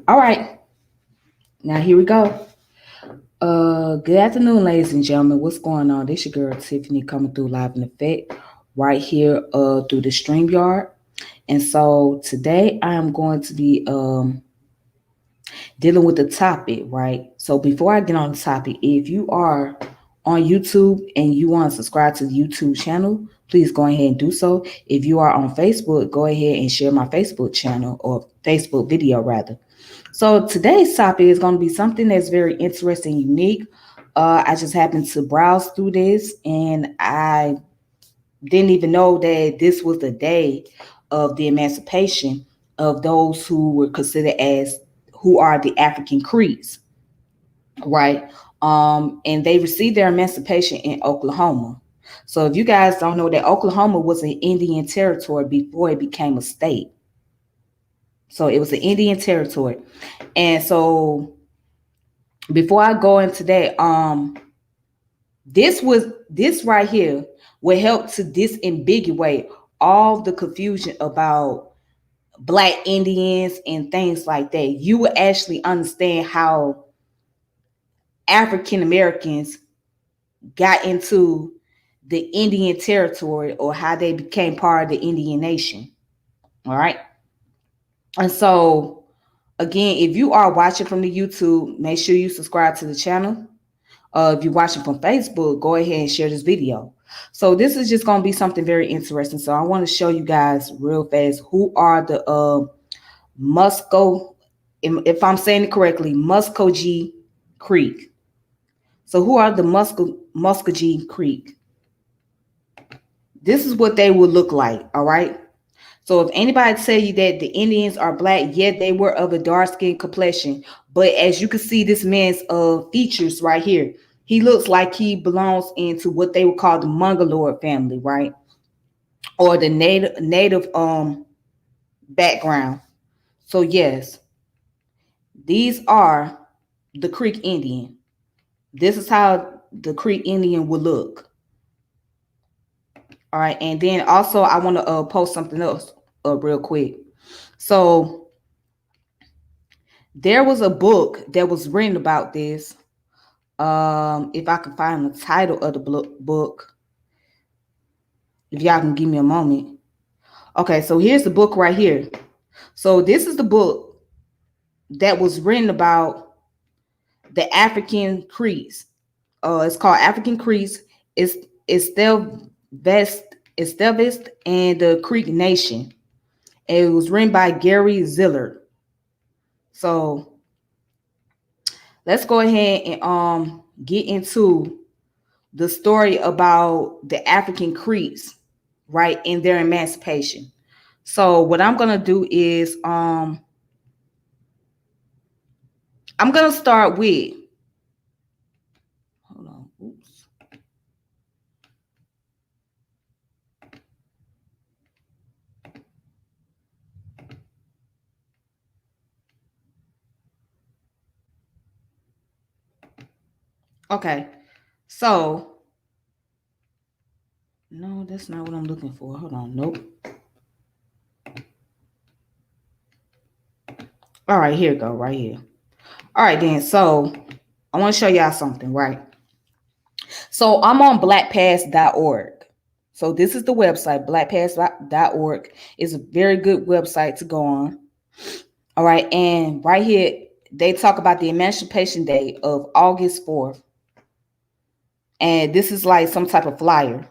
All right, now here we go. Good afternoon, ladies and gentlemen. What's going on? This your girl Tiffany coming through live in effect right here through the StreamYard. And so today I am going to be dealing with the topic, right? So before I get on the topic, if you are on YouTube and you want to subscribe to the YouTube channel, please go ahead and do so. If you are on Facebook, go ahead and share my Facebook channel or Facebook video rather. So today's topic is going to be something that's very interesting, unique. I just happened to browse through this and I didn't even know that this was the day of the emancipation of those who were considered as who are the African Creeks, right? And they received their emancipation in Oklahoma. So if you guys don't know that Oklahoma was an Indian territory before it became a state. So it was an Indian territory. And so before I go into that, this right here will help to disambiguate all the confusion about Black Indians and things like that. You will actually understand how African Americans got into the Indian territory or how they became part of the Indian nation. All right. And so, again, if you are watching from the YouTube, make sure you subscribe to the channel. If you're watching from Facebook, go ahead and share this video. So this is just going to be something very interesting. So I want to show you guys real fast who are the Musco, if I'm saying it correctly, Muskogee Creek. So who are the Muskogee Creek? This is what they would look like, all right? So if anybody tell you that the Indians are Black, yeah, they were of a dark skin complexion. But as you can see, this man's features right here, he looks like he belongs into what they would call the Mongoloid family, right? Or the native background. So yes, these are the Creek Indian. This is how the Creek Indian would look. All right, and then also I want to post something else real quick. So there was a book that was written about this. If I can find the title of the book, if y'all can give me a moment. Okay, so here's the book right here. So this is the book that was written about the African Creeks. It's called African Creeks. It's still Estevest and the Creek Nation. And it was written by Gary Zillard. So let's go ahead and get into the story about the African Creeks, right, in their emancipation. So what I'm gonna do is I'm gonna start with, hold on, oops. Okay, so no, that's not what I'm looking for. Hold on, nope. All right, here we go, right here. All right, then. So I want to show y'all something, right? So I'm on blackpast.org. So this is the website, blackpast.org. It's a very good website to go on. All right, and right here they talk about the Emancipation Day of August 4th. And this is like some type of flyer.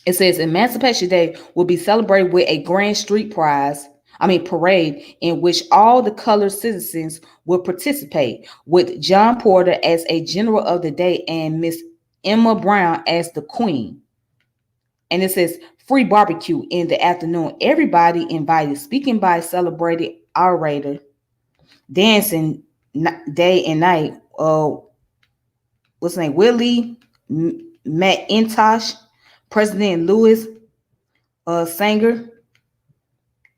It says Emancipation Day will be celebrated with a grand parade in which all the colored citizens will participate, with John Porter as a general of the day and Miss Emma Brown as the queen. And it says free barbecue in the afternoon. Everybody invited. Speaking by celebrated orator, dancing day and night. What's his name? Willie McIntosh, President Lewis Sanger,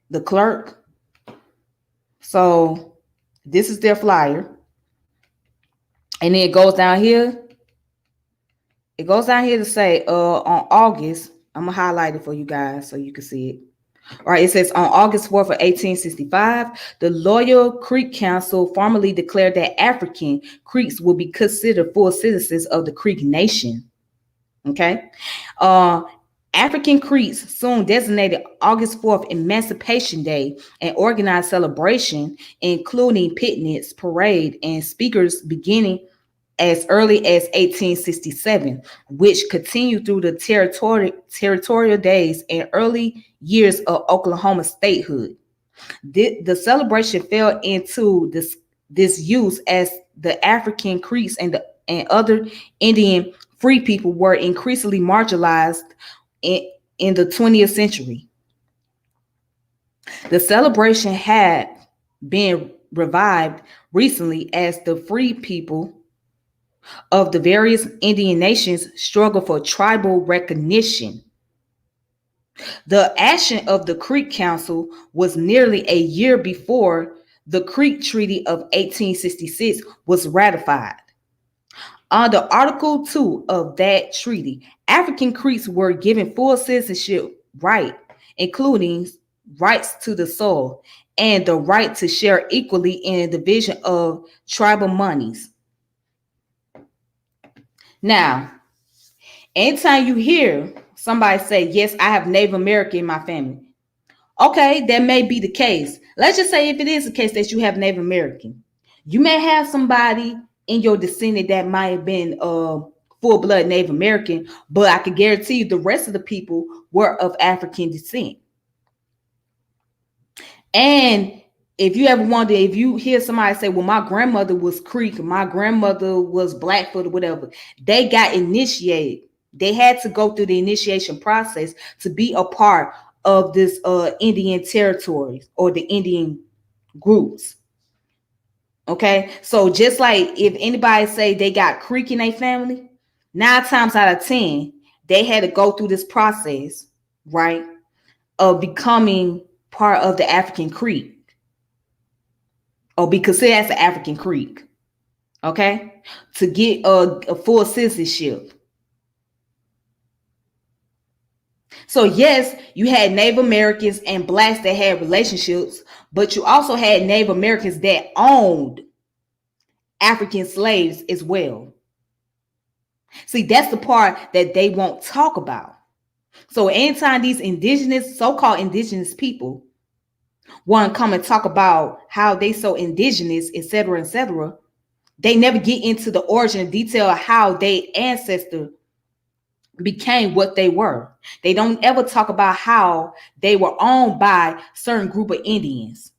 the clerk. So this is their flyer. And then it goes down here. It goes down here to say on August, I'm gonna highlight it for you guys so you can see it. All right, it says on August 4th of 1865, the Loyal Creek Council formally declared that African Creeks will be considered full citizens of the Creek Nation. Okay. African Creeks soon designated August 4th Emancipation Day and organized celebration, including picnics, parade, and speakers beginning as early as 1867, which continued through the territorial days and early years of Oklahoma statehood. The celebration fell into disuse as the African Creeks and other Indian free people were increasingly marginalized in the 20th century. The celebration had been revived recently as the free people of the various Indian nations struggle for tribal recognition. The action of the Creek Council was nearly a year before the Creek Treaty of 1866 was ratified. Under Article 2 of that treaty, African Creeks were given full citizenship right, including rights to the soil and the right to share equally in the division of tribal monies. Now, anytime you hear somebody say, yes, I have Native American in my family. Okay, that may be the case. Let's just say if it is the case that you have Native American, you may have somebody in your descendant that might have been full-blood Native American, but I can guarantee you the rest of the people were of African descent. And if you ever wonder, if you hear somebody say, well, my grandmother was Creek, my grandmother was Blackfoot or whatever, they got initiated. They had to go through the initiation process to be a part of this Indian territories or the Indian groups. Okay, so just like if anybody say they got Creek in their family, 9 times out of 10, they had to go through this process, right, of becoming part of the African Creek or be considered as an African Creek, okay, to get a full citizenship. So yes, you had Native Americans and blacks that had relationships, but you also had Native Americans that owned African slaves as well. See, that's the part that they won't talk about. So anytime these indigenous, so-called indigenous people want to come and talk about how they so indigenous, etc., they never get into the origin and detail of how their ancestor became what they were. They don't ever talk about how they were owned by certain group of Indians.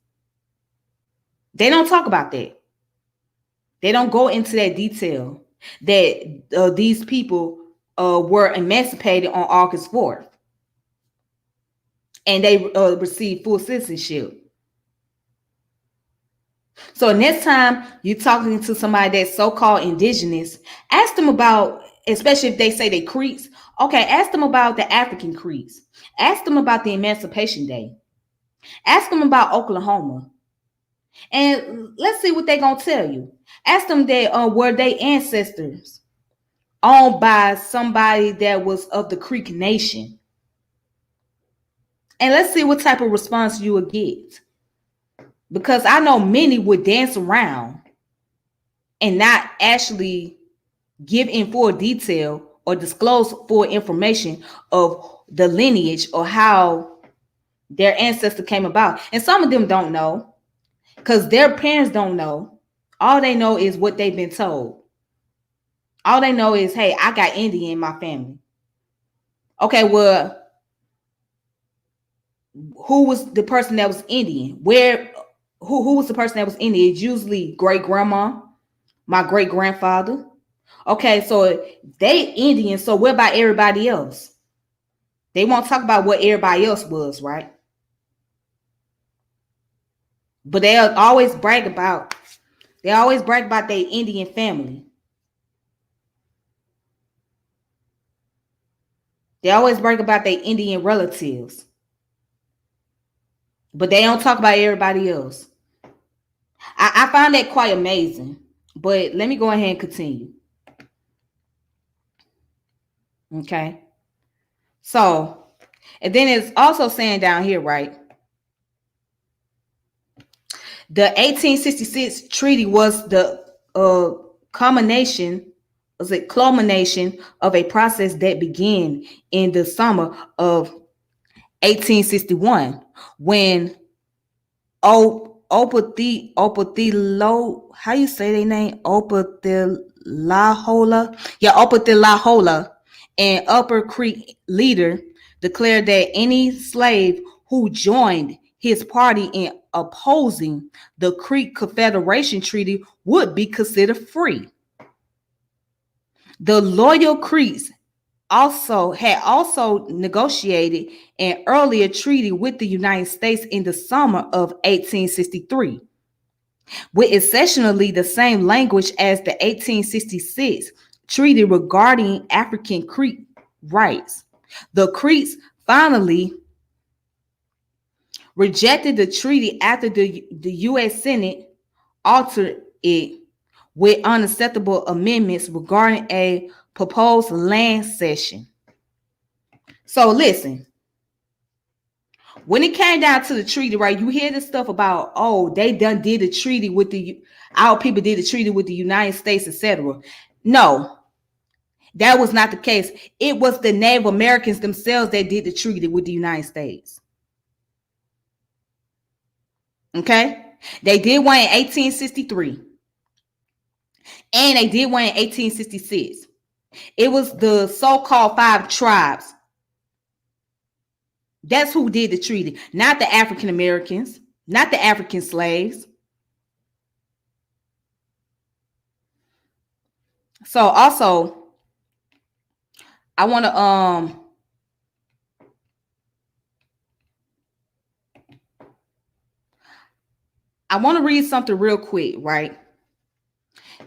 They don't talk about that. They don't go into that detail that these people were emancipated on August 4th. And they received full citizenship. So next time you're talking to somebody that's so-called indigenous, ask them about, especially if they say they Creeks, okay, ask them about the African Creeks. Ask them about the Emancipation Day. Ask them about Oklahoma. And let's see what they're going to tell you. Ask them that were they ancestors owned by somebody that was of the Creek Nation. And let's see what type of response you will get. Because I know many would dance around and not actually give in full detail or disclose full information of the lineage or how their ancestor came about. And some of them don't know because their parents don't know. All they know is what they've been told. All they know is, hey, I got Indian in my family. Okay, well, who was the person that was Indian? Who was the person that was Indian? It's usually great grandma, my great grandfather, Okay, so they Indian. So what about everybody else? They won't talk about what everybody else was, right? But they always brag about their Indian family. They always brag about their Indian relatives. But they don't talk about everybody else. I find that quite amazing. But let me go ahead and continue. Okay. So, and then it's also saying down here, right? The 1866 treaty was the culmination of a process that began in the summer of 1861 when Opotilo, how you say their name? Opothilahola. Yeah, Opothilahola, an Upper Creek leader, declared that any slave who joined his party in opposing the Creek Confederation Treaty would be considered free. The loyal Creeks also negotiated an earlier treaty with the United States in the summer of 1863 with essentially the same language as the 1866 treaty regarding African Creek rights. The Creeks finally rejected the treaty after the U.S. Senate altered it with unacceptable amendments regarding a proposed land cession. So listen, when it came down to the treaty, right, you hear this stuff about, oh, they done did a treaty with our people did a treaty with the United States, etc. No, that was not the case. It was the Native Americans themselves that did the treaty with the United States. Okay? They did one in 1863. And they did one in 1866. It was the so-called 5 tribes. That's who did the treaty, not the African Americans, not the African slaves. So also, I want to read something real quick, right?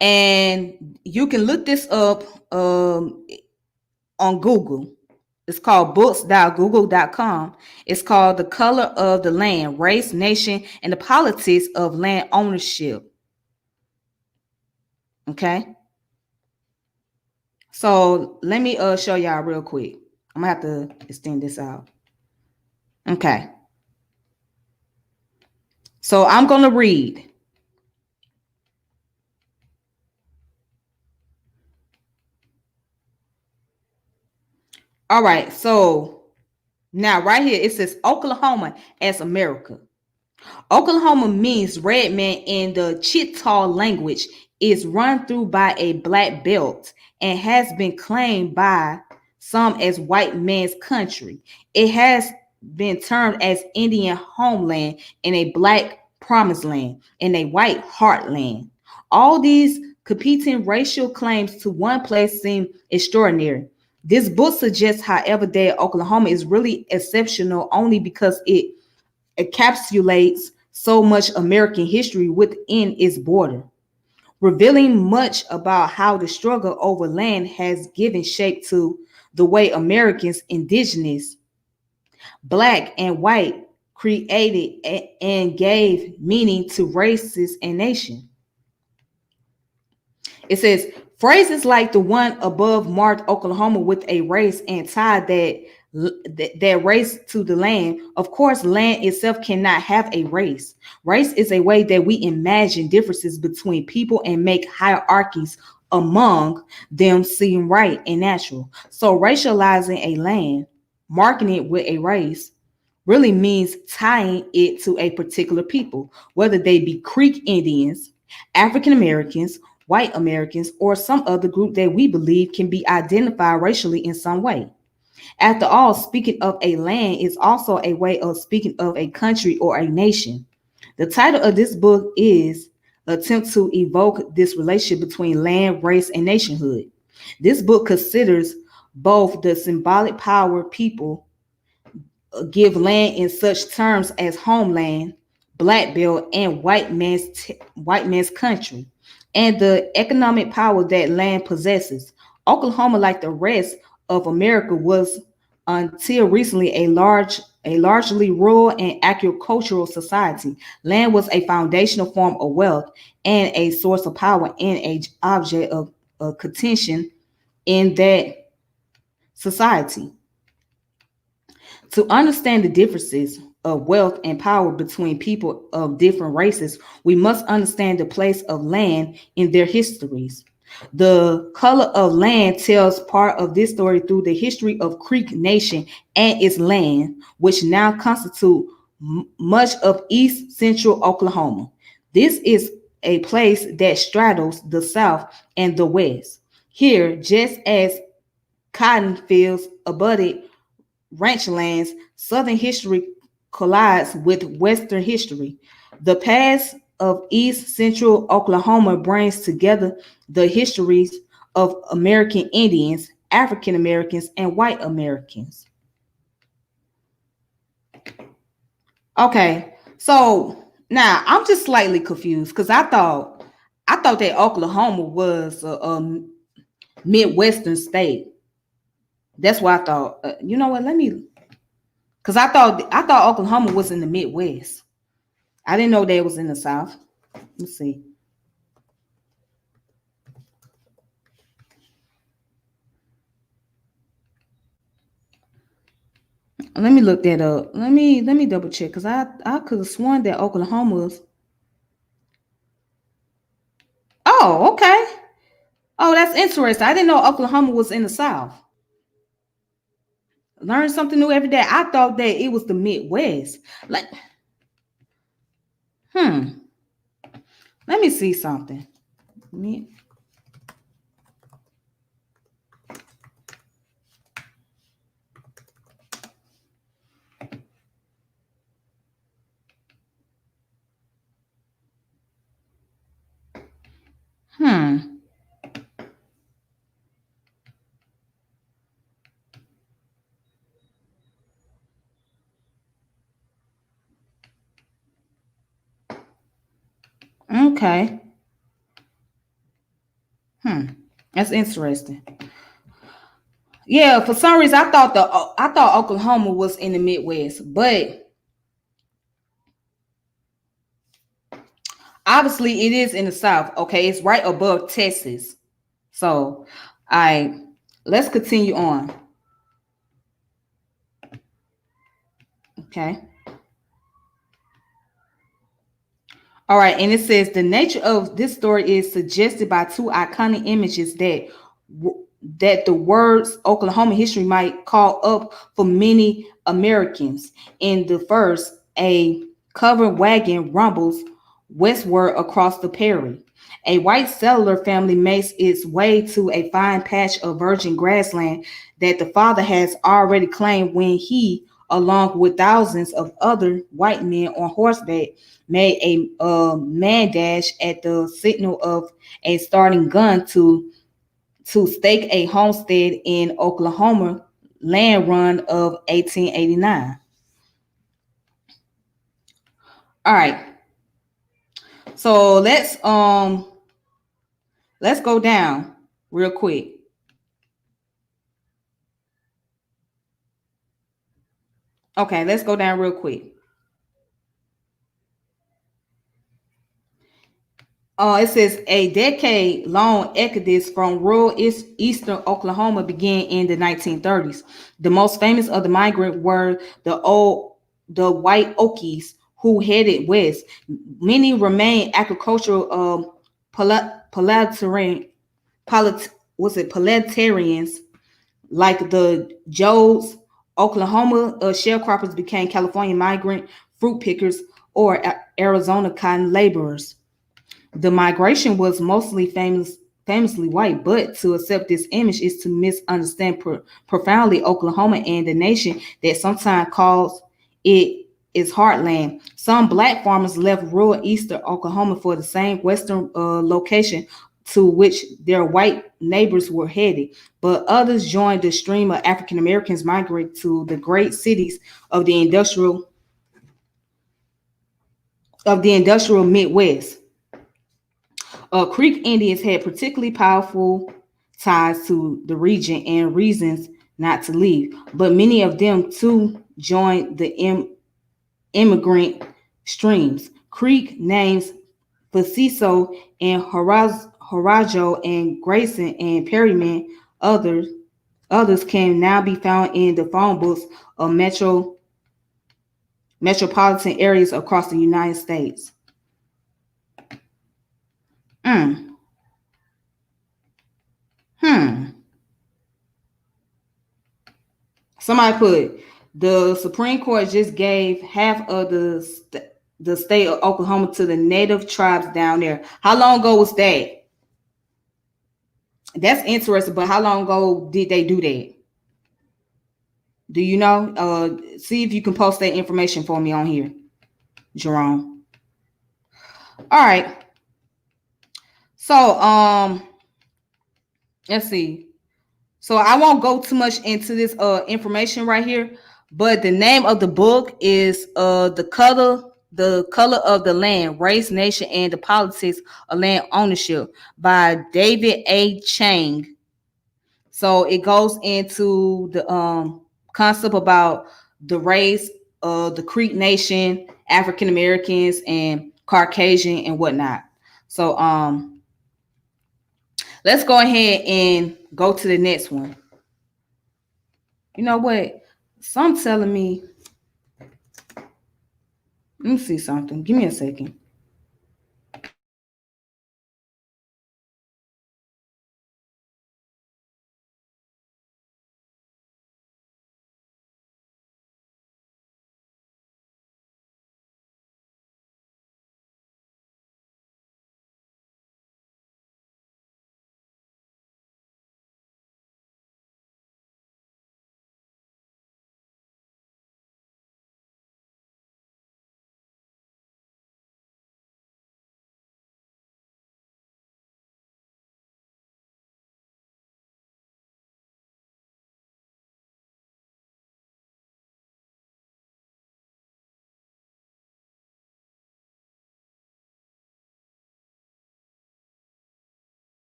And you can look this up on Google. It's called books.google.com. It's called The Color of the Land, Race, Nation, and the Politics of Land Ownership. Okay. So let me show y'all real quick. I'm gonna have to extend this out. Okay. So I'm gonna read. All right. So now right here it says Oklahoma as America. Oklahoma means red man in the Chickasaw language, is run through by a black belt, and has been claimed by some as white man's country. It has been termed as Indian homeland and a black promised land and a white heartland. All these competing racial claims to one place seem extraordinary. This book suggests, however, that Oklahoma is really exceptional only because it encapsulates so much American history within its border, revealing much about how the struggle over land has given shape to the way Americans, indigenous, black, and white, created and gave meaning to races and nation. It says phrases like the one above marked Oklahoma with a race and tie that race to the land. Of course, land itself cannot have a race. Race is a way that we imagine differences between people and make hierarchies among them seem right and natural. So racializing a land, marking it with a race, really means tying it to a particular people, whether they be Creek Indians, African Americans, white Americans, or some other group that we believe can be identified racially in some way. After all, speaking of a land is also a way of speaking of a country or a nation. The title of this book is attempt to evoke this relationship between land, race, and nationhood. This book considers both the symbolic power people give land in such terms as homeland, black belt, and white man's country, and the economic power that land possesses. Oklahoma, like the rest of America, was until recently a largely rural and agricultural society. Land was a foundational form of wealth and a source of power and a object of contention in that society. To understand the differences of wealth and power between people of different races, we must understand the place of land in their histories. The color of land tells part of this story through the history of Creek Nation and its land, which now constitute much of east central Oklahoma. This is a place that straddles the south and the west. Here, just as cotton fields abutted ranch lands, Southern history collides with Western history. The past of East Central Oklahoma brings together the histories of American Indians, African Americans, and white Americans. Okay, so now I'm just slightly confused because I thought that Oklahoma was a Midwestern state. That's what I thought. You know what? Let me, because I thought Oklahoma was in the Midwest. I didn't know that it was in the South. Let's see. Let me look that up. Let me double check because I could have sworn that Oklahoma was. Oh, okay. Oh, that's interesting. I didn't know Oklahoma was in the South. Learn something new every day. I thought that it was the Midwest. Like, hmm. Let me see something. Hmm. Okay. Hmm. That's interesting. Yeah, for some reason I thought Oklahoma was in the Midwest, but obviously it is in the South. Okay, it's right above Texas. So, I let's continue on. Okay. All right, and it says the nature of this story is suggested by two iconic images that the words Oklahoma history might call up for many Americans. In the first, a covered wagon rumbles westward across the prairie. A white settler family makes its way to a fine patch of virgin grassland that the father has already claimed when he, along with thousands of other white men on horseback, made a man dash at the signal of a starting gun to stake a homestead in Oklahoma land run of 1889. All right. So let's go down real quick. Okay, let's go down real quick. It says a decade-long exodus from rural eastern Oklahoma began in the 1930s. The most famous of the migrants were the White Okies, who headed west. Many remained agricultural proletarian, proletarians like the Joes. Oklahoma sharecroppers became California migrant fruit pickers or Arizona cotton laborers. The migration was famously white, but to accept this image is to misunderstand profoundly Oklahoma and the nation that sometimes calls it its heartland. Some black farmers left rural eastern Oklahoma for the same western location to which their white neighbors were headed, but others joined the stream of African Americans migrating to the great cities of the industrial Midwest. Creek Indians had particularly powerful ties to the region and reasons not to leave, but many of them too joined the immigrant streams. Creek names Faciso and Horajo and Grayson and Perryman, others can now be found in the phone books of metropolitan areas across the United States. Mm. Hmm. Somebody put the Supreme Court just gave half of the state of Oklahoma to the native tribes down there. How long ago was that? That's interesting, but how long ago did they do that? Do you know? See if you can post that information for me on here, Jerome. All right. So, let's see. So I won't go too much into this information right here, but the name of the book is the color of the land, race, nation, and the politics of land ownership by David A. Chang. So it goes into the concept about the race of the Creek Nation, African Americans, and Caucasian and whatnot. So let's go ahead and go to the next one. You know what? Some telling me. Let me see something. Give me a second.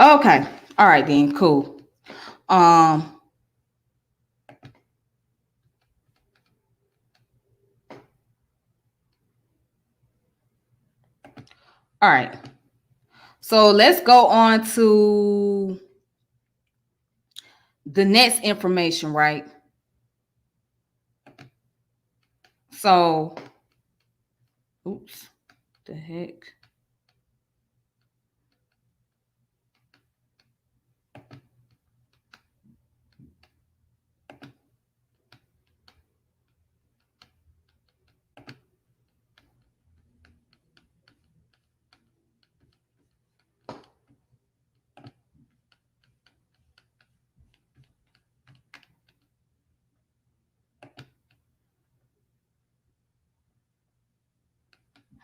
Okay. All right then. Cool. Um. All right. So let's go on to the next information, right? So, oops, the heck.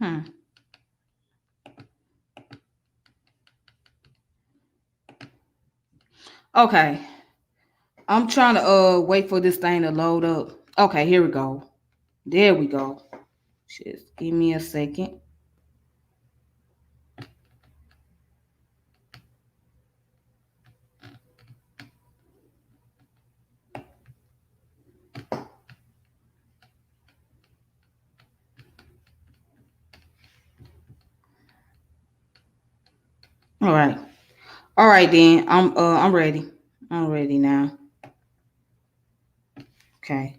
Hmm. Okay. I'm trying to wait for this thing to load up. Okay, here we go. There we go. Just give me a second. All right. All right then. I'm ready. I'm ready now. Okay.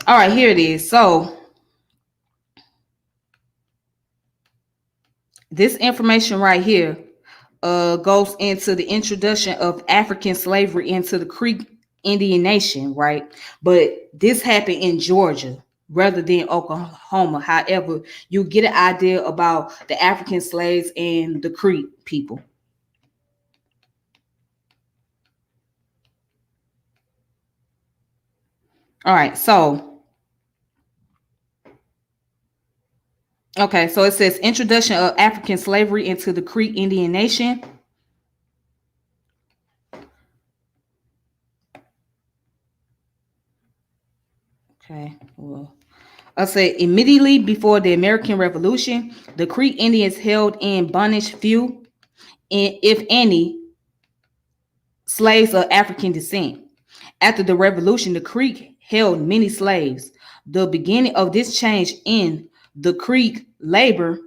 All right, here it is. So this information right here goes into the introduction of African slavery into the Creek Indian Nation, right? But this happened in Georgia. rather than Oklahoma. However, you get an idea about the African slaves and the Creek people. All right, so okay, so it says introduction of African slavery into the Creek Indian Nation. Okay, well, I say immediately before the American Revolution, the Creek Indians held in bondage few, if any, slaves of African descent. After the Revolution, the Creek held many slaves. The beginning of this change in the Creek labor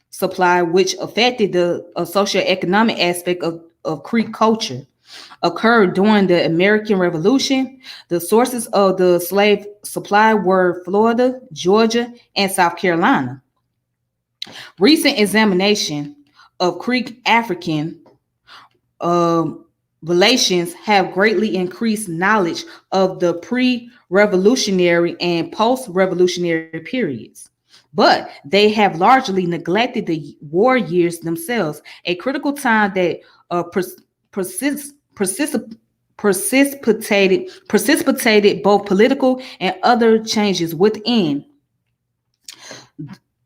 supply, which affected the socioeconomic aspect of Creek culture, occurred during the American Revolution. The sources of the slave supply were Florida, Georgia, and South Carolina. Recent examination of Creek African relations have greatly increased knowledge of the pre-revolutionary and post-revolutionary periods. But they have largely neglected the war years themselves, a critical time that precipitated both political and other changes within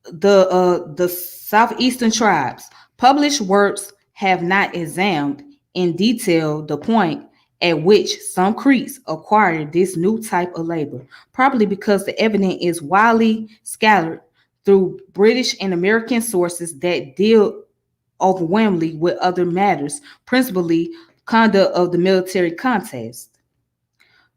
the southeastern tribes. Published works have not examined in detail the point at which some Creeks acquired this new type of labor, probably because the evidence is widely scattered through British and American sources that deal overwhelmingly with other matters, principally conduct of the military contest.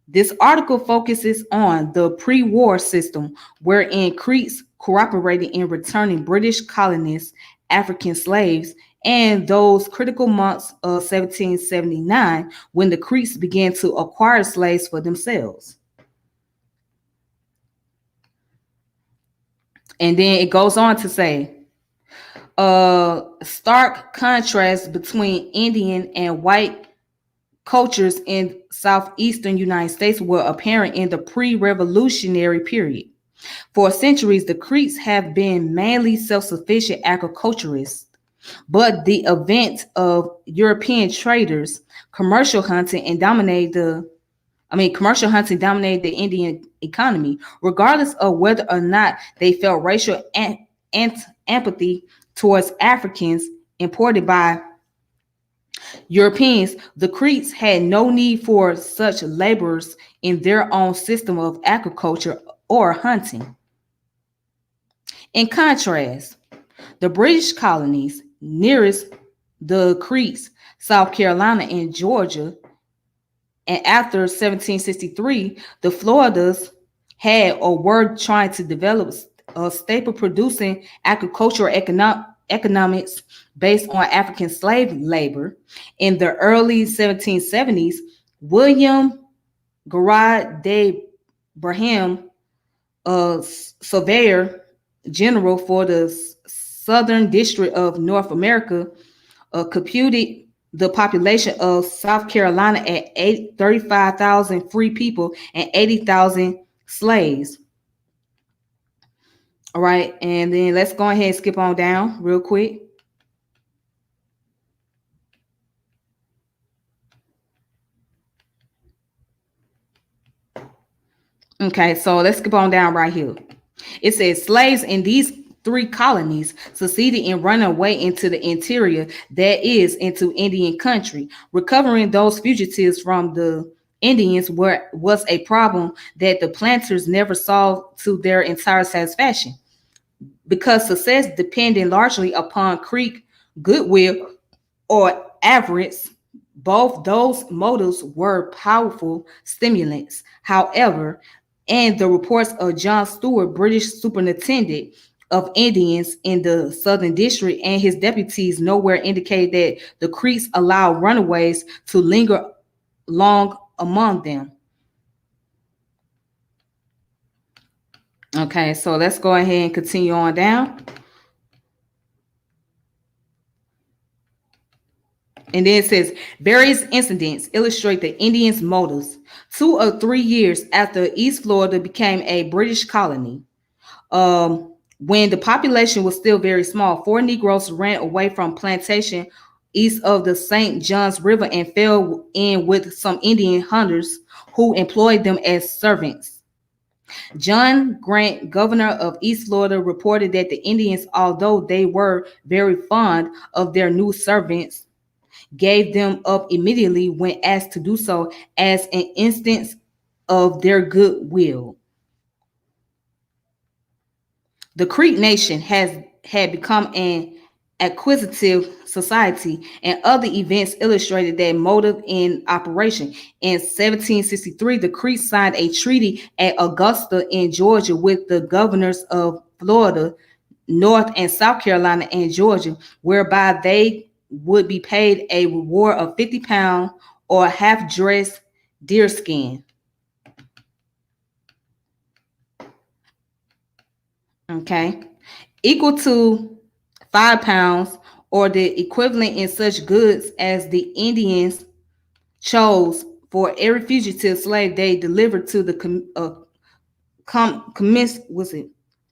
This article focuses on the pre-war system wherein Creeks cooperated in returning British colonists, African slaves, and those critical months of 1779 when the Creeks began to acquire slaves for themselves. And then it goes on to say, stark contrast between Indian and white cultures in southeastern United States were apparent in the pre-revolutionary period. For centuries, the Creeks have been mainly self-sufficient agriculturists, but the advent of European traders, commercial hunting dominated the Indian economy, regardless of whether or not they felt racial empathy towards Africans imported by Europeans. The Creeks had no need for such laborers in their own system of agriculture or hunting. In contrast, the British colonies nearest the Creeks, South Carolina and Georgia, and after 1763, the Floridas had or were trying to develop a staple producing agricultural economics based on African slave labor. In the early 1770s, William Garrard de Braham, a surveyor general for the Southern District of North America, computed the population of South Carolina at 35,000 free people and 80,000 slaves. All right, and then let's go ahead and skip on down real quick. Okay, so let's skip on down right here. It says slaves in these three colonies succeeded in running away into the interior, that is, into Indian country. Recovering those fugitives from the Indians was a problem that the planters never solved to their entire satisfaction, because success depended largely upon Creek goodwill or avarice. Both those motives were powerful stimulants. However, and the reports of John Stewart, British superintendent of Indians in the Southern District, and his deputies nowhere indicated that the Creeks allowed runaways to linger long among them. Okay, so let's go ahead and continue on down. And then it says various incidents illustrate the Indians' motives. 2 or 3 years after East Florida became a British colony, when the population was still very small, four Negroes ran away from plantation east of the St. Johns River and fell in with some Indian hunters who employed them as servants. John Grant, governor of East Florida, reported that the Indians, although they were very fond of their new servants, gave them up immediately when asked to do so as an instance of their goodwill. The Creek Nation had become an acquisitive society, and other events illustrated that motive in operation. In 1763, the Creeks signed a treaty at Augusta in Georgia with the governors of Florida, North and South Carolina, and Georgia, whereby they would be paid a reward of £50 or half-dressed deerskin. Okay, equal to £5 or the equivalent in such goods as the Indians chose for every fugitive slave they delivered to the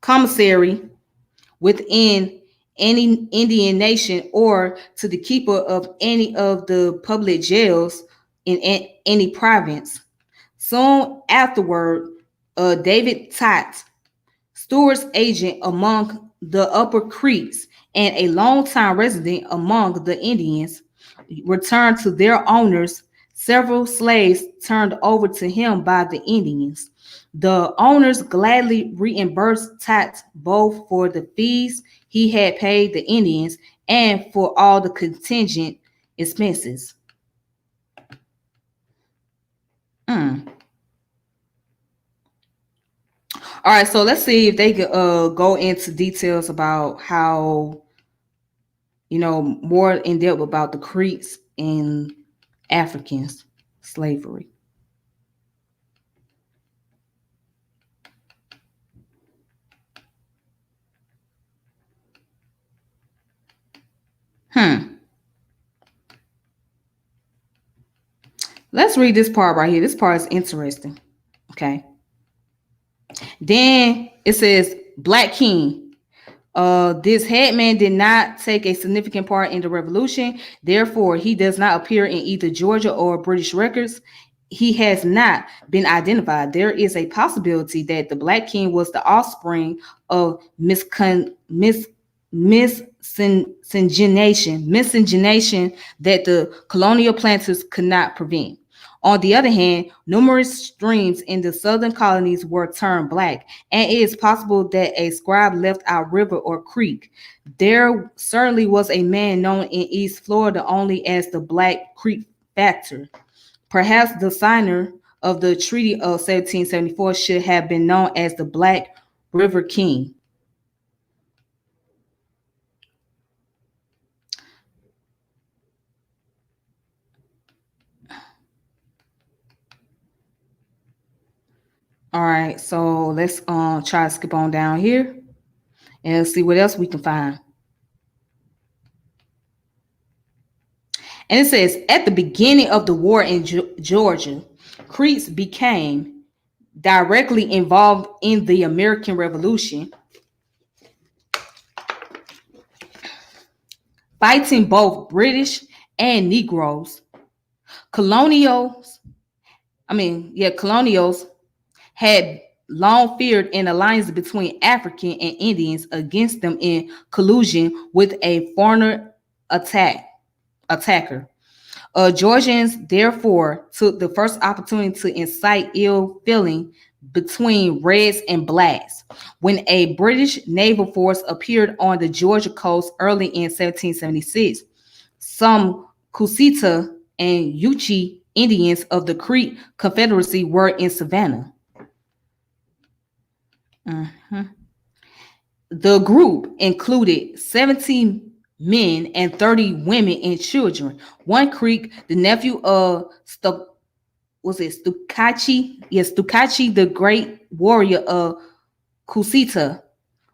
commissary within any Indian nation or to the keeper of any of the public jails in any province. Soon afterward, David Tott, Stewart's agent among the Upper Creeks and a longtime resident among the Indians, returned to their owners several slaves turned over to him by the Indians. The owners gladly reimbursed Tott both for the fees he had paid the Indians and for all the contingent expenses. All right, so let's see if they could go into details about how, more in depth about the Creeks and Africans slavery. Let's read this part right here. This part is interesting. Okay. Then it says Black King. This headman did not take a significant part in the revolution. Therefore, he does not appear in either Georgia or British records. He has not been identified. There is a possibility that the Black King was the offspring of miscegenation that the colonial planters could not prevent. On the other hand, numerous streams in the southern colonies were turned black, and it is possible that a scribe left our river or creek. There certainly was a man known in East Florida only as the Black Creek Factor. Perhaps the signer of the Treaty of 1774 should have been known as the Black River King. All right, so let's try to skip on down here and see what else we can find. And it says, at the beginning of the war in Georgia, Creeks became directly involved in the American Revolution, fighting both British and Negroes. Colonials had long feared an alliance between African and Indians against them in collusion with a foreigner attacker. Georgians therefore took the first opportunity to incite ill feeling between Reds and Blacks. When a British naval force appeared on the Georgia coast early in 1776, some Kusita and Yuchi Indians of the Creek Confederacy were in Savannah. The group included 17 men and 30 women and children. One Creek, the nephew of Stukachi? Yes, Stukachi, the great warrior of Kusita,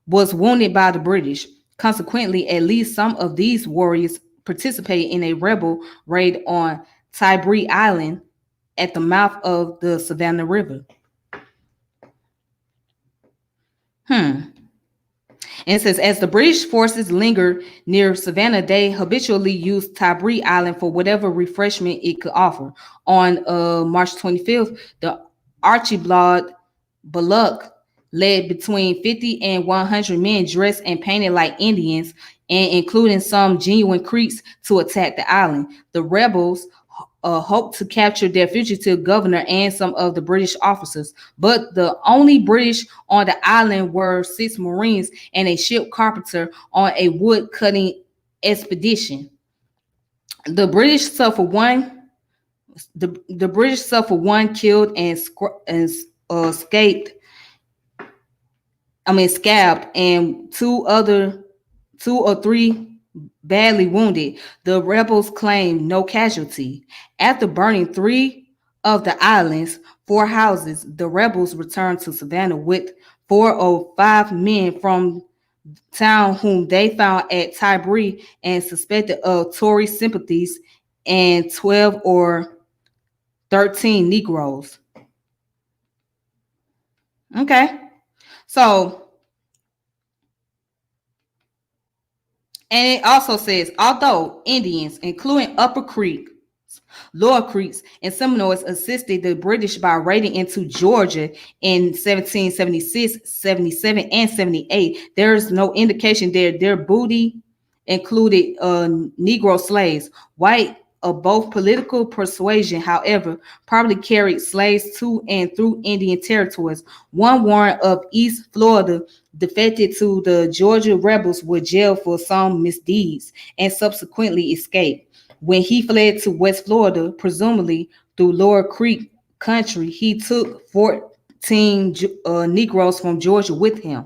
was wounded by the British. Consequently, at least some of these warriors participated in a rebel raid on Tybee Island at the mouth of the Savannah River. And it says, as the British forces lingered near Savannah, they habitually used Tybee Island for whatever refreshment it could offer. On March 25th, the Archibald Bullock led between 50 and 100 men dressed and painted like Indians, and including some genuine Creeks, to attack the island. The rebels hoped to capture their fugitive governor and some of the British officers, but the only British on the island were 6 Marines and a ship carpenter on a wood cutting expedition. The British suffered one. The British suffered one killed and scabbed, and two or three badly wounded. The rebels claimed no casualty. After burning 3 of the island's 4 houses, the rebels returned to Savannah with 4 or 5 men from town whom they found at Tybee and suspected of Tory sympathies, and 12 or 13 Negroes. Okay. So, and it also says, although Indians, including Upper Creek, Lower Creeks, and Seminoles, assisted the British by raiding into Georgia in 1776, 77, and 78, there is no indication that their booty included Negro slaves. White of both political persuasion, however, probably carried slaves to and through Indian territories. One Warren of East Florida defected to the Georgia rebels, was jailed for some misdeeds, and subsequently escaped. When he fled to West Florida, presumably through Lower Creek country, he took 14 Negroes from Georgia with him.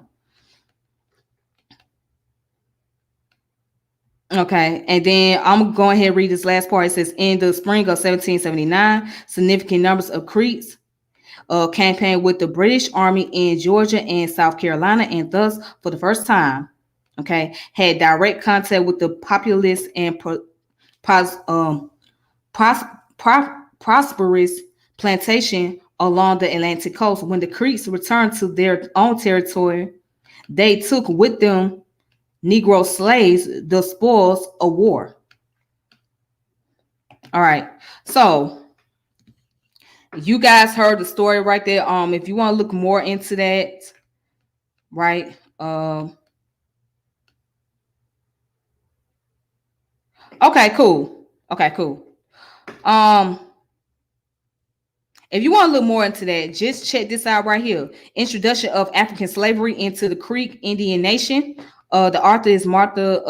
Okay, and then I'm going ahead and read this last part. It says, in the spring of 1779, significant numbers of Creeks campaigned with the British Army in Georgia and South Carolina, and thus, for the first time, okay, had direct contact with the populous and prosperous plantation along the Atlantic coast. When the Creeks returned to their own territory, they took with them Negro slaves, the spoils of war. All right, so you guys heard the story right there. If you want to look more into that, right? Okay, cool. Okay, cool. If you want to look more into that, just check this out right here. Introduction of African Slavery into the Creek Indian Nation. The author is Martha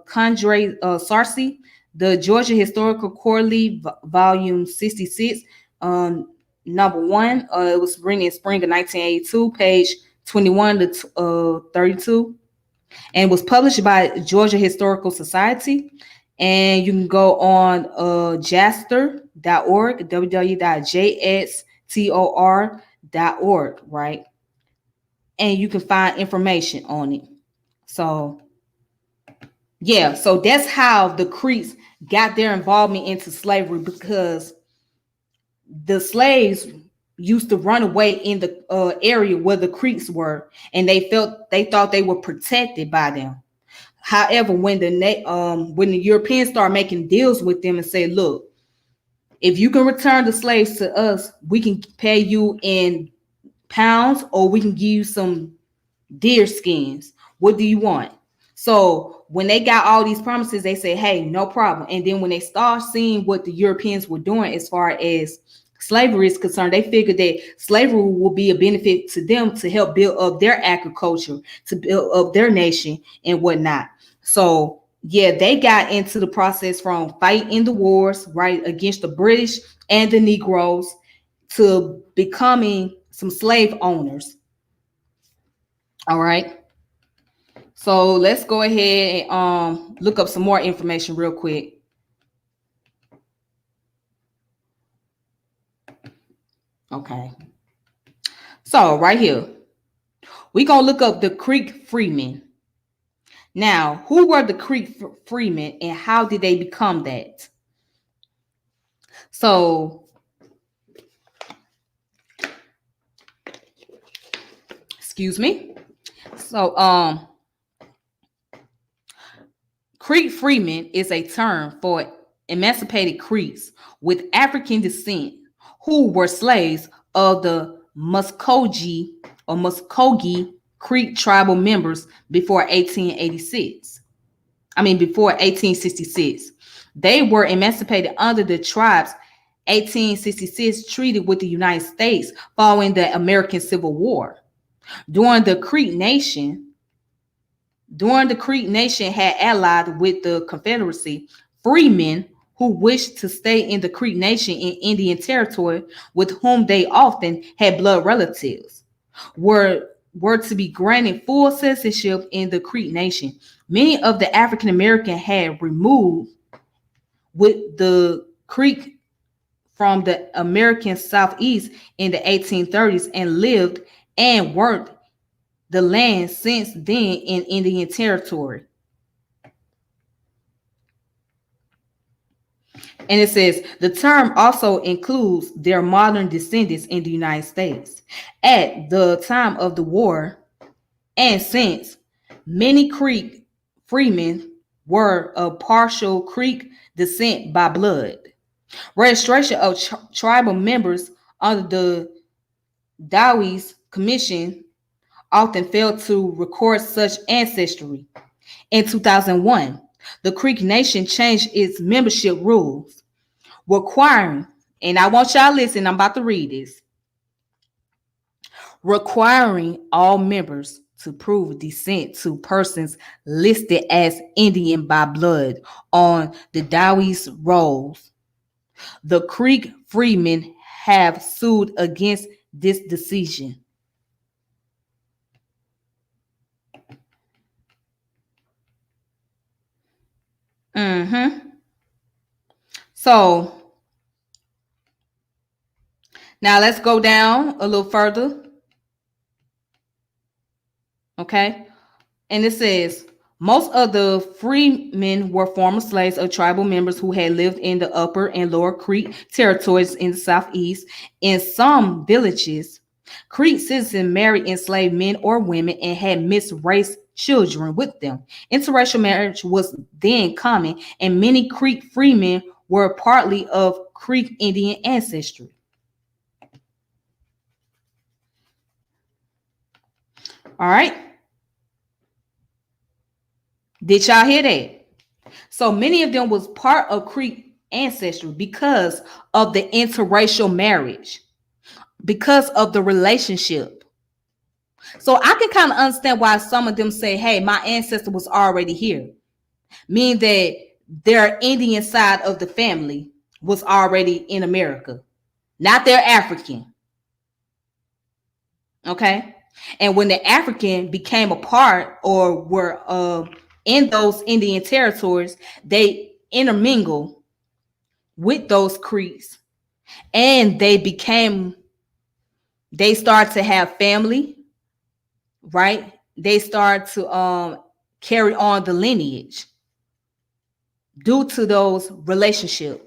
Condrey Sarcy. The Georgia Historical Quarterly, volume 66, number 1. It was written in spring of 1982, page 21 to 32, and was published by Georgia Historical Society. And you can go on jastor.org, www.jstor.org, right? And you can find information on it. So, yeah, so that's how the Creeks got their involvement into slavery, because the slaves used to run away in the area where the Creeks were, and they thought they were protected by them. However, when the Europeans start making deals with them and say, look, if you can return the slaves to us, we can pay you in pounds, or we can give you some deer skins. What do you want? So when they got all these promises, they say, hey, no problem. And then when they start seeing what the Europeans were doing as far as slavery is concerned, they figured that slavery will be a benefit to them to help build up their agriculture, to build up their nation and whatnot. So yeah, they got into the process from fighting in the wars, right, against the British and the Negroes, to becoming some slave owners. All right. So let's go ahead and look up some more information real quick. Okay. So right here, we're going to look up the Creek Freemen. Now, who were the Creek freemen and how did they become that? So, excuse me. So, Creek freeman is a term for emancipated Creeks with African descent who were slaves of the Muskogee Creek tribal members before 1886. Before 1866. They were emancipated under the tribe's 1866 treaty with the United States following the American Civil War. During the Creek Nation had allied with the Confederacy, freemen who wished to stay in the Creek Nation in Indian Territory, with whom they often had blood relatives, were to be granted full citizenship in the Creek Nation. Many of the African American had removed with the Creek from the American Southeast in the 1830s and lived and worked the land since then in Indian Territory. And it says the term also includes their modern descendants in the United States. At the time of the war and since, many Creek freemen were of partial Creek descent by blood. Registration of tribal members under the Dowie's Commission often failed to record such ancestry. In 2001, the Creek Nation changed its membership rules, requiring, and I want y'all to listen, I'm about to read this, requiring all members to prove descent to persons listed as Indian by blood on the Dowie's rolls. The Creek freemen have sued against this decision. So now let's go down a little further. Okay. And it says most of the freemen were former slaves of tribal members who had lived in the upper and lower Creek territories in the Southeast. In some villages, Creek citizens married enslaved men or women and had mixed race children with them. Interracial marriage was then common, and many Creek freemen were partly of Creek Indian ancestry. All right. Did y'all hear that? So many of them was part of Creek ancestry because of the interracial marriage, because of the relationship. So I can kind of understand why some of them say, hey, my ancestor was already here. Meaning that their Indian side of the family was already in America, not their African. Okay. And when the African became a part or were in those Indian territories, they intermingle with those Creeks and they start to have family, right? They start to carry on the lineage due to those relationships,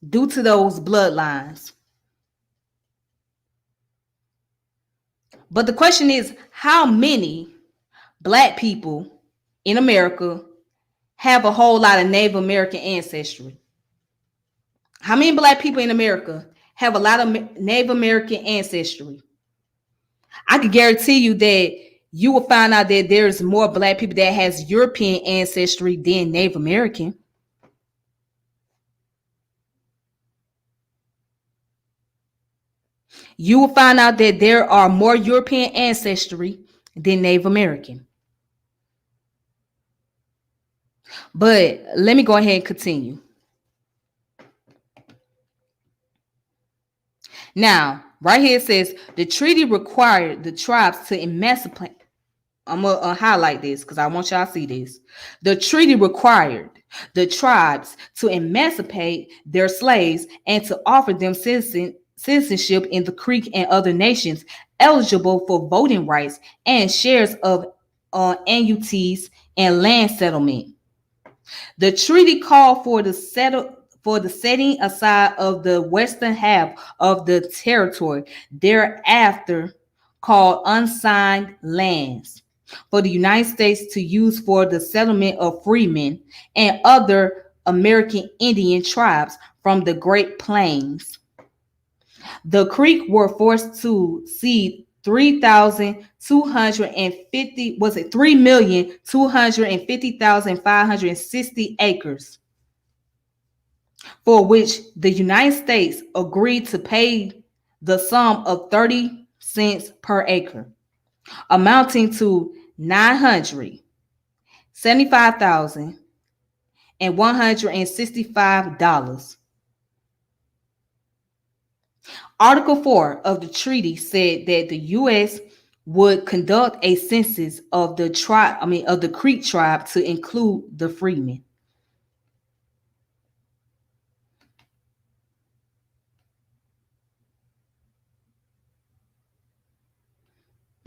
due to those bloodlines. But the question is, how many Black people in America have a whole lot of Native American ancestry? How many Black people in America have a lot of Native American ancestry? I can guarantee you that you will find out that there's more Black people that has European ancestry than Native American. You will find out that there are more European ancestry than Native American. But let me go ahead and continue. Now, right here it says the treaty required the tribes to emancipate. I'm going to highlight this because I want y'all to see this. The treaty required the tribes to emancipate their slaves and to offer them citizenship in the Creek and other nations eligible for voting rights and shares of annuities, and land settlement. The treaty called for the setting aside of the western half of the territory, thereafter called unsigned lands, for the United States to use for the settlement of freemen and other American Indian tribes from the Great Plains. The Creek were forced to cede 3,250 was it 3,250,560 acres, for which the United States agreed to pay the sum of 30 cents per acre, amounting to $975,165. Article 4 of the treaty said that the U.S. would conduct a census of the Creek tribe to include the freemen.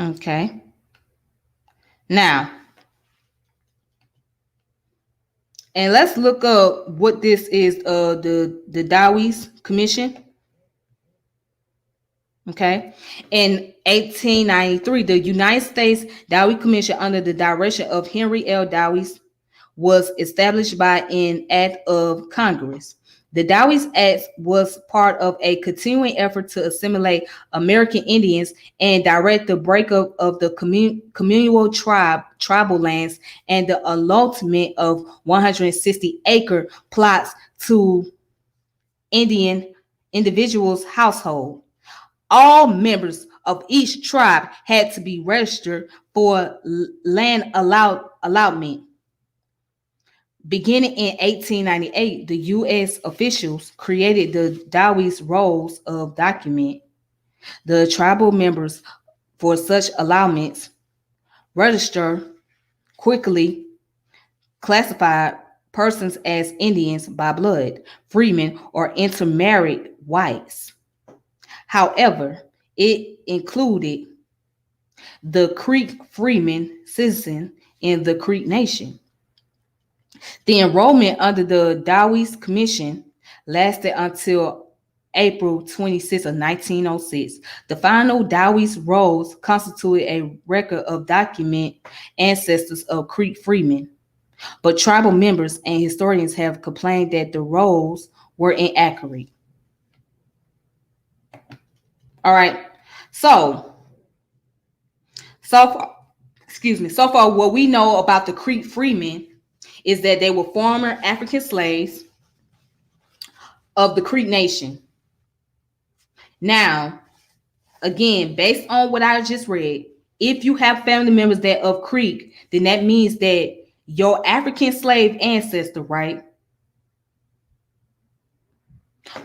Okay. Now, and let's look up what this is. The Dawes Commission. Okay. In 1893, the United States Dawes Commission, under the direction of Henry L. Dawes, was established by an act of Congress. The Dawes Act was part of a continuing effort to assimilate American Indians and direct the breakup of the communal tribal lands and the allotment of 160-acre plots to Indian individuals' household. All members of each tribe had to be registered for land allotment. Beginning in 1898, the U.S. officials created the Dawes rolls of document the tribal members for such allotments, register quickly classified persons as Indians by blood, freemen, or intermarried whites. However, it included the Creek freemen citizen in the Creek Nation. The enrollment under the Dawes Commission lasted until April 26 of 1906. The final Dawes rolls constituted a record of document ancestors of Creek freemen, but tribal members and historians have complained that the rolls were inaccurate. All right, so far, what we know about the Creek freemen is that they were former African slaves of the Creek Nation. Now, again, based on what I just read, if you have family members that of Creek, then that means that your African slave ancestor, right,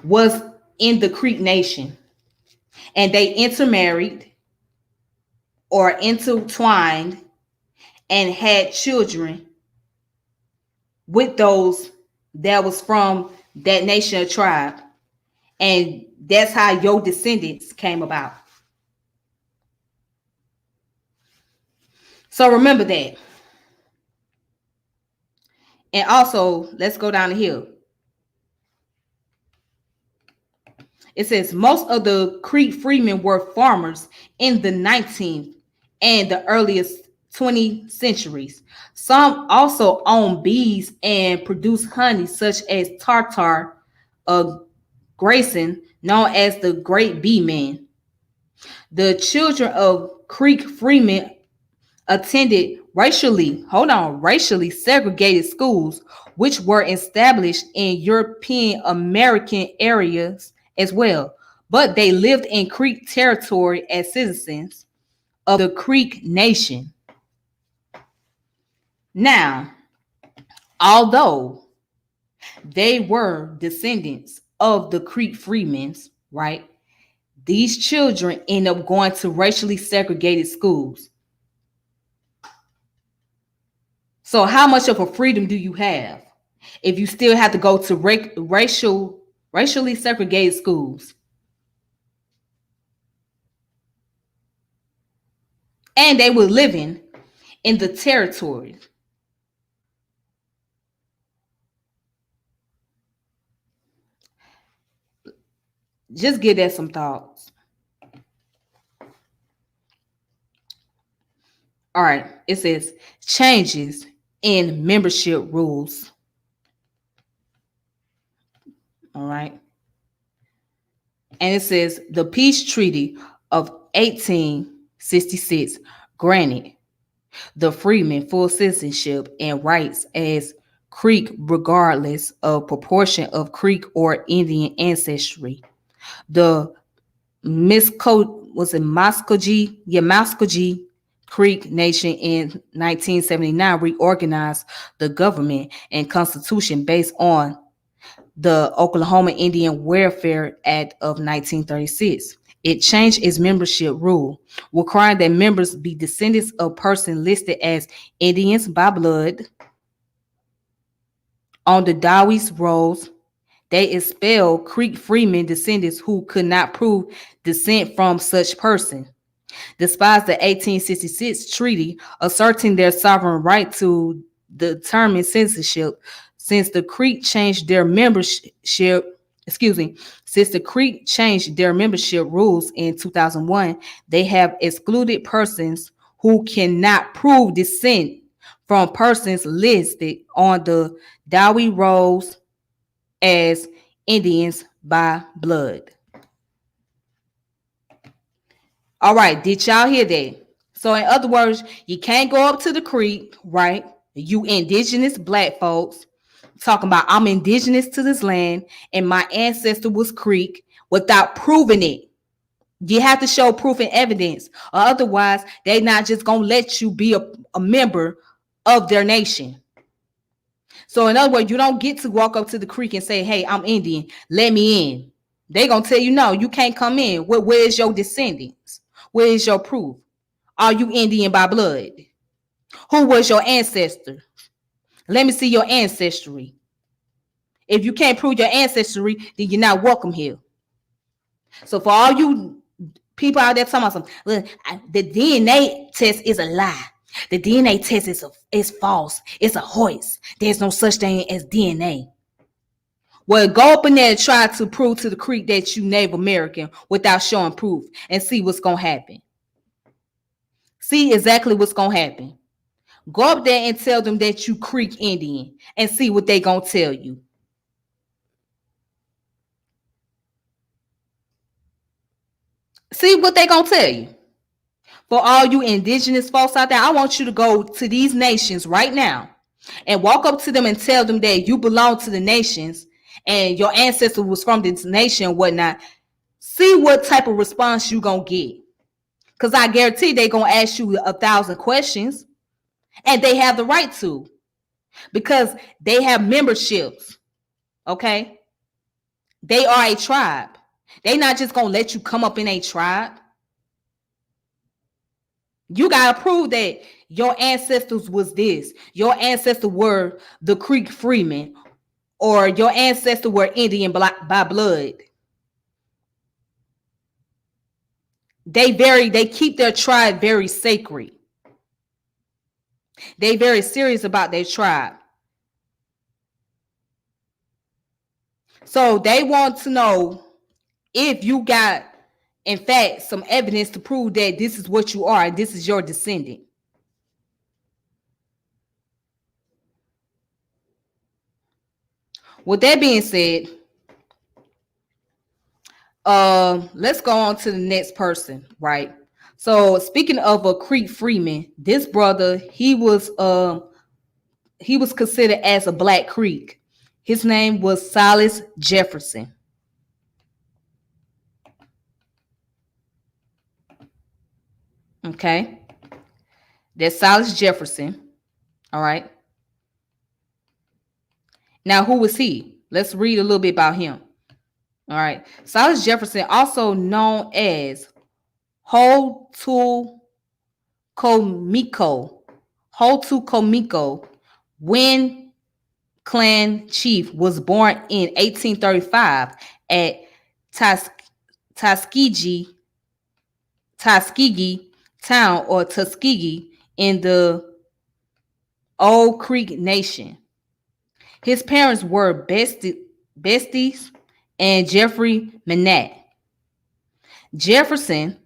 was in the Creek Nation, and they intermarried or intertwined and had children with those that was from that nation or tribe, and that's how your descendants came about. So remember that. And also, let's go down the hill. It says most of the Creek freemen were farmers in the 19th and the earliest 20th centuries. Some also owned bees and produced honey, such as Tartar Grayson, known as the Great Bee Man. The children of Creek freemen attended racially segregated schools, which were established in European American areas as well, but they lived in Creek territory as citizens of the Creek Nation. Now, although they were descendants of the Creek freemen, right, these children end up going to racially segregated schools. So how much of a freedom do you have if you still have to go to racially segregated schools? And they were living in the territory. Just give that some thoughts. All right. It says changes in membership rules. All right. And it says the peace treaty of 1866 granted the freemen full citizenship and rights as Creek regardless of proportion of Creek or Indian ancestry. The Muskogee, Muskogee Creek Nation in 1979 reorganized the government and constitution based on the Oklahoma Indian Welfare Act of 1936. It changed its membership rule, requiring that members be descendants of persons listed as Indians by blood on the Dowie's rolls. They expelled Creek freemen descendants who could not prove descent from such person. Despite the 1866 treaty asserting their sovereign right to determine citizenship, since the Creek changed their membership, since the Creek changed their membership rules in 2001, they have excluded persons who cannot prove descent from persons listed on the Dowey rolls as Indians by blood. All right, did y'all hear that? So in other words, you can't go up to the creek, right? You indigenous black folks talking about I'm indigenous to this land and my ancestor was Creek without proving it. You have to show proof and evidence, or otherwise they're not just gonna let you be a member of their nation. So in other words, you don't get to walk up to the creek and say, hey, I'm Indian, let me in. They're gonna tell you no, you can't come in. Where's your descendants? Where is your proof? Are you Indian by blood? Who was your ancestor? Let me see your ancestry. If you can't prove your ancestry, then you're not welcome here. So for all you people out there talking about something, look, the DNA test is a lie. The DNA test is false. It's a hoax. There's no such thing as DNA. Well, go up in there and try to prove to the Creek that you Native American without showing proof and see what's going to happen. See exactly what's going to happen. Go up there and tell them that you Creek Indian and see what they going to tell you. See what they going to tell you. For all you indigenous folks out there, I want you to go to these nations right now and walk up to them and tell them that you belong to the nations and your ancestor was from this nation and whatnot. See what type of response you going to get. Because I guarantee they're going to ask you 1,000 questions. And they have the right to. Because they have memberships. Okay? They are a tribe. They're not just going to let you come up in a tribe. You got to prove that your ancestors was this. Your ancestors were the Creek freemen. Or your ancestors were Indian by blood. They keep their tribe very sacred. They very serious about their tribe. So they want to know if you got, in fact, some evidence to prove that this is what you are and this is your descendant. With that being said, let's go on to the next person, right? So speaking of a Creek freeman, this brother, he was considered as a Black Creek. His name was Silas Jefferson. Okay. That's Silas Jefferson. All right. Now, who was he? Let's read a little bit about him. All right. Silas Jefferson, also known as Hotu Komiko. Hotu Komiko, Win clan chief, was born in 1835 at Tuskegee town or Tuskegee in the Old Creek Nation. His parents were Besties and Jeffrey Manette. Jefferson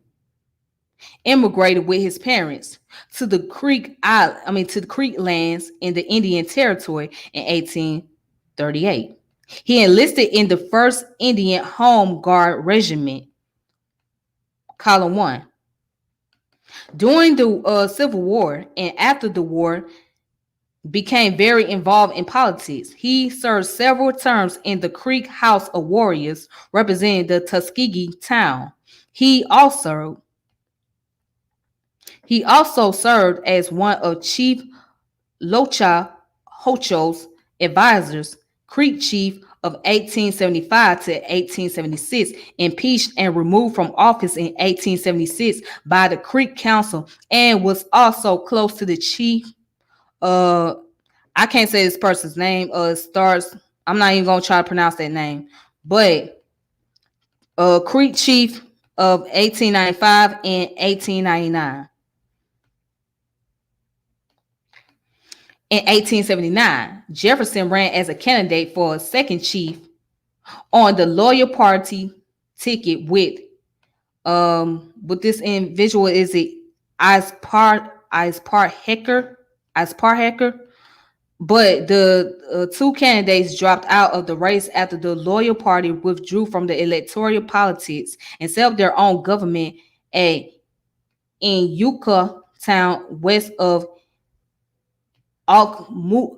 immigrated with his parents to the Creek lands in the Indian Territory in 1838. He enlisted in the 1st Indian Home Guard Regiment, Column 1. During the Civil War and after the war, became very involved in politics. He served several terms in the Creek House of Warriors, representing the Tuskegee town. He also served as one of Chief Locha Hocho's advisors, Creek Chief of 1875 to 1876, impeached and removed from office in 1876 by the Creek Council, and was also close to the chief. I can't say this person's name. I'm not even gonna try to pronounce that name, but Creek Chief of 1895 and 1899. In 1879, Jefferson ran as a candidate for a second chief on the Loyal Party ticket with this individual. Is it Ispar Hecker? But the two candidates dropped out of the race after the Loyal Party withdrew from the electoral politics and set up their own government in Yucca town west of Okmulgee.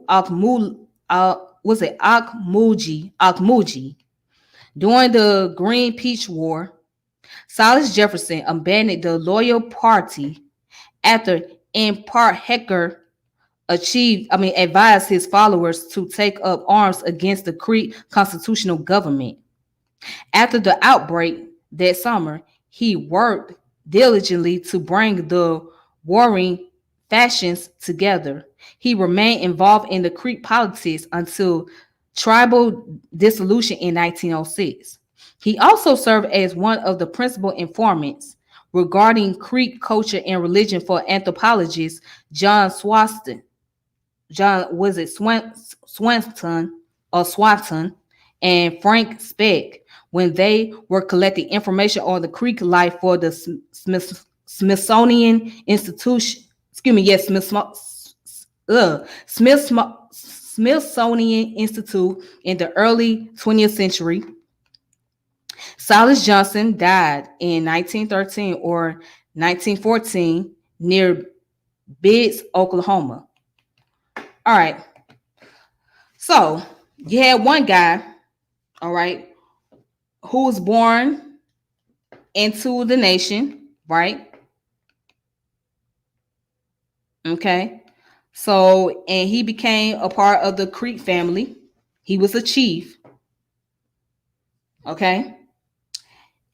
During the Green Peach War, Silas Jefferson abandoned the Loyal Party after Hecker advised his followers to take up arms against the Creek constitutional government. After the outbreak that summer, he worked diligently to bring the warring factions together. He remained involved in the Creek politics until tribal dissolution in 1906. He also served as one of the principal informants regarding Creek culture and religion for anthropologist John Swanton and Frank Speck when they were collecting information on the Creek life for the Smithsonian Institution. Smithsonian Institute in the early 20th century. Silas Johnson died in 1913 or 1914 near Biggs, Oklahoma. All right. So you had one guy, all right, who was born into the nation, right? Okay. So, and he became a part of the Creek family. He was a chief. Okay.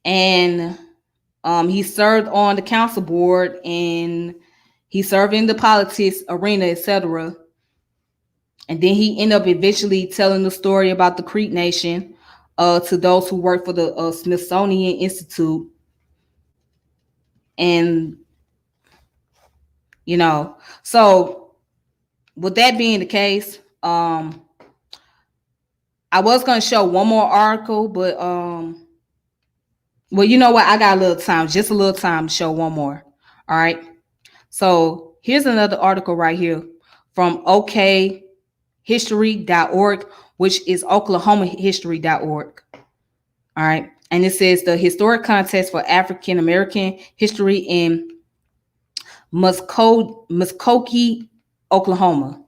And he served on the council board and he served in the politics arena, etc. And then he ended up eventually telling the story about the Creek Nation to those who work for the Smithsonian Institute. And, so with that being the case, I was going to show one more article, but, well, you know what? I got just a little time to show one more. All right. So here's another article right here from okhistory.org, which is oklahomahistory.org. All right. And it says the historic contest for African American history in Muskogee, Oklahoma.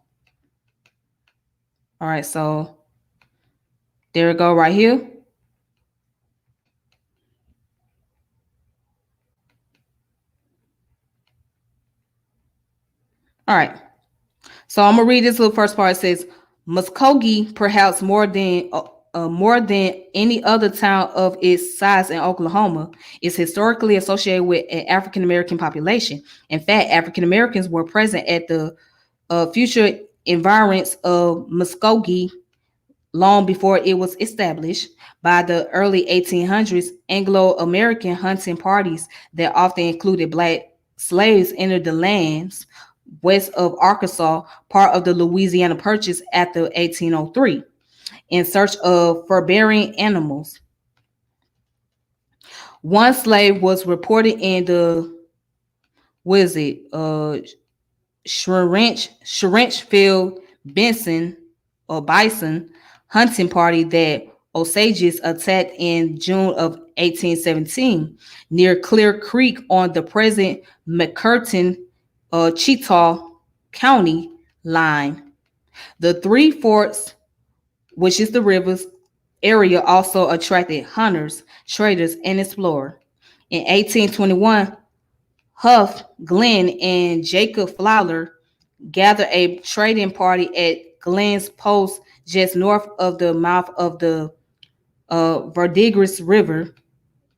All right. So there we go right here. All right. So I'm gonna read this little first part. It says Muskogee, perhaps more than any other town of its size in Oklahoma, is historically associated with an African American population. In fact, African Americans were present at the future environs of Muskogee long before it was established. By the early 1800s, Anglo-American hunting parties that often included black slaves entered the lands west of Arkansas, part of the Louisiana Purchase after 1803, in search of fur-bearing animals. One slave was reported in the, what is it, Shrenchfield Benson or Bison hunting party that Osages attacked in June of 1817 near Clear Creek on the present McCurtain, Cheetah County line. The Three Forks, which is the rivers area, also attracted hunters, traders, and explorers. In 1821, Huff, Glenn, and Jacob Fowler gathered a trading party at Glenn's Post just north of the mouth of the Verdigris River.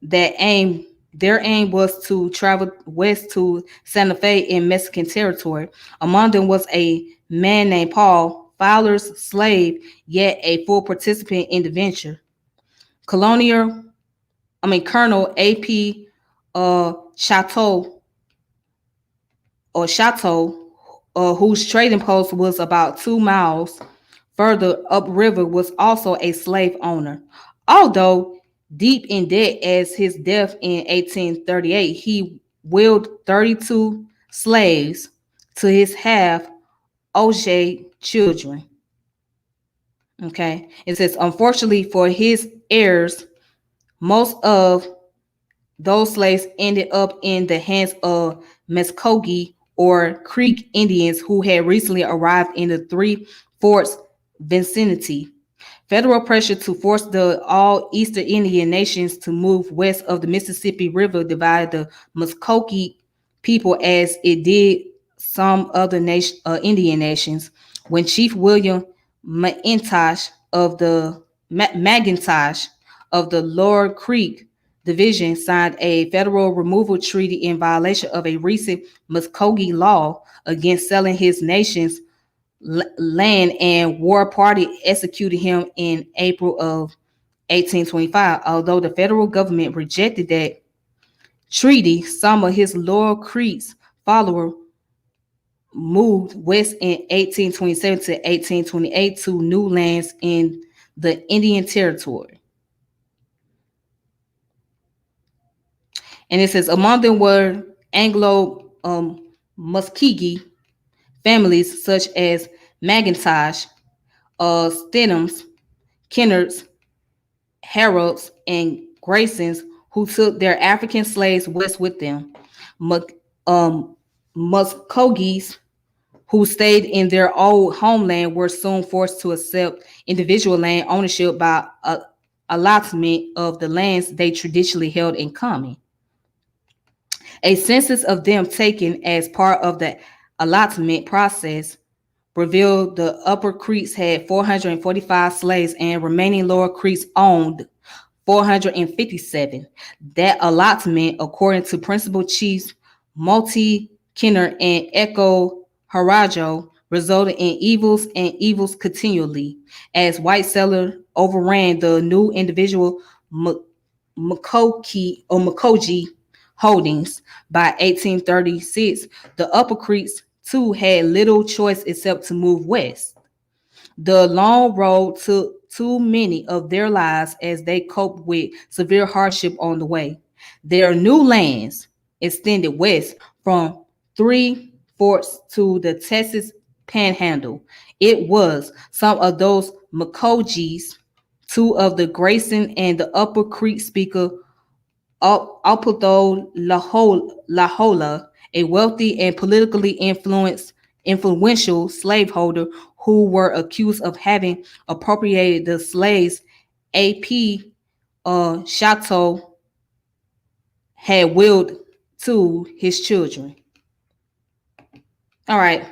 Their aim was to travel west to Santa Fe in Mexican territory. Among them was a man named Paul, Fowler's slave, yet a full participant in the venture. Colonel A.P. Chateau whose trading post was about 2 miles further upriver, was also a slave owner. Although deep in debt as his death in 1838, he willed 32 slaves to his half O'Shea children. Okay. It says, unfortunately for his heirs, most of those slaves ended up in the hands of Muskogee or Creek Indians who had recently arrived in the Three Forks vicinity. Federal pressure to force the all Eastern Indian nations to move west of the Mississippi River divided the Muskogee people as it did some other Indian nations. When Chief William McIntosh of the Lower Creek Division signed a federal removal treaty in violation of a recent Muskogee law against selling his nation's land, and War Party executed him in April of 1825. Although the federal government rejected that treaty, some of his Lower Creek's followers moved west in 1827 to 1828 to new lands in the Indian Territory. And it says among them were Anglo Muskogee families such as McIntosh, Stidhams, Kennards, Harolds, and Graysons, who took their African slaves west with them. Muskogees, who stayed in their old homeland, were soon forced to accept individual land ownership by allotment of the lands they traditionally held in common. A census of them taken as part of the allotment process revealed the Upper Creeks had 445 slaves and remaining Lower Creeks owned 457. That allotment, according to Principal Chiefs Multi Kenner and Echo Harajo, resulted in evils and evils continually, as white settlers overran the new individual Muskogee holdings. By 1836, the Upper Creeks too had little choice except to move west. The long road took too many of their lives as they coped with severe hardship on the way. Their new lands extended west from Three Forks to the Texas Panhandle. It was some of those Muskogees, two of the Grayson and the Upper Creek speaker Alpatho Lahola, a wealthy and politically influential slaveholder who were accused of having appropriated the slaves A.P. Chateau had willed to his children. All right.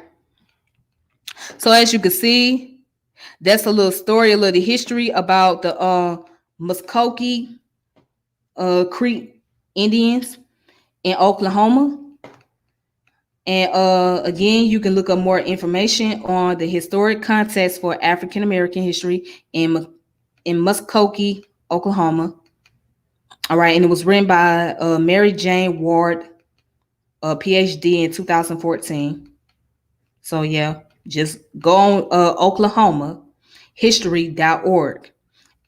So as you can see, that's a little story, a little history about the Muskogee Creek Indians in Oklahoma. And again, you can look up more information on the historic context for African American history in Muskogee, Oklahoma. All right, and it was written by Mary Jane Ward, PhD, in 2014. So yeah, just go on Oklahoma history.org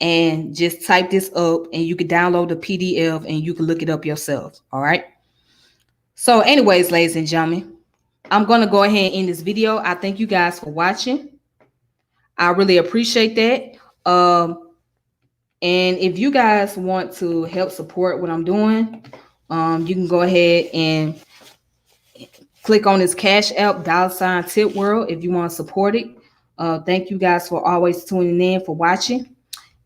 and just type this up, and you can download the PDF and you can look it up yourself. All right. So anyways, ladies and gentlemen, I'm going to go ahead and end this video. I thank you guys for watching. I really appreciate that. And if you guys want to help support what I'm doing, you can go ahead and click on this Cash App $Tip World if you want to support it. Thank you guys for always tuning in, for watching.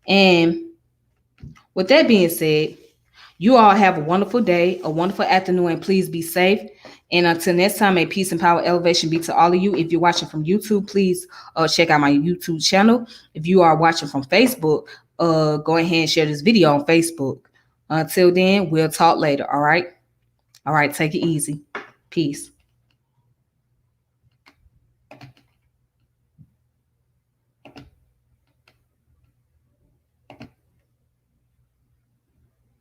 And with that being said, you all have a wonderful day, a wonderful afternoon, and please be safe. And until next time, may peace and power elevation be to all of you. If you're watching from YouTube, please check out my YouTube channel. If you are watching from Facebook, go ahead and share this video on Facebook. Until then, we'll talk later. All right. All right. Take it easy. Peace.